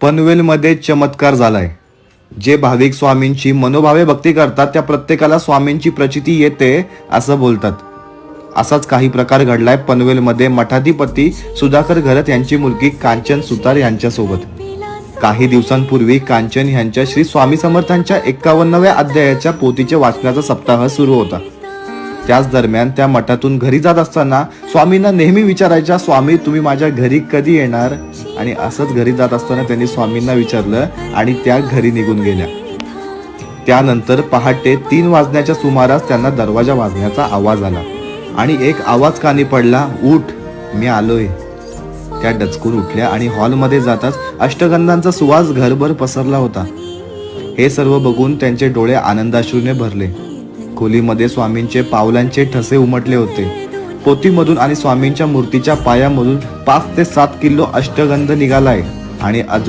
पनवेलमध्ये चमत्कार झालाय. जे भाविक स्वामींची मनोभावे भक्ती करतात त्या प्रत्येकाला स्वामींची प्रचिती येते असं बोलतात. असाच काही प्रकार घडलाय पनवेलमध्ये मठाधिपती सुधाकर घरत यांची मुलगी कांचन सुतार यांच्यासोबत. काही दिवसांपूर्वी कांचन यांच्या श्री स्वामी समर्थांच्या 51व्या अध्यायाच्या पोथीच्या वाचनाचा सप्ताह सुरू होता. त्याच दरम्यान त्या मठातून घरी जात असताना स्वामींना नेहमी विचारायच्या, स्वामी तुम्ही माझ्या घरी कधी येणार? आणि असंच घरी जात असताना त्यांनी स्वामींना विचारलं आणि त्या घरी निघून गेल्या. त्यानंतर पहाटे 3 वाजण्याच्या सुमारास त्यांना दरवाजा वाजण्याचा आवाज आला आणि एक आवाज कानी पडला, उठ मी आलोय. त्या डचकून उठल्या आणि हॉलमध्ये जाताच अष्टगंधांचा सुवास घरभर पसरला होता. हे सर्व बघून त्यांचे डोळे आनंदाश्रूने भरले. खोलीमध्ये स्वामींचे पावलांचे ठसे उमटले होते. पोथीमधून आणि स्वामींच्या मूर्तीच्या पायामधून 5 ते 7 किलो अष्टगंध निघालाय आणि अजून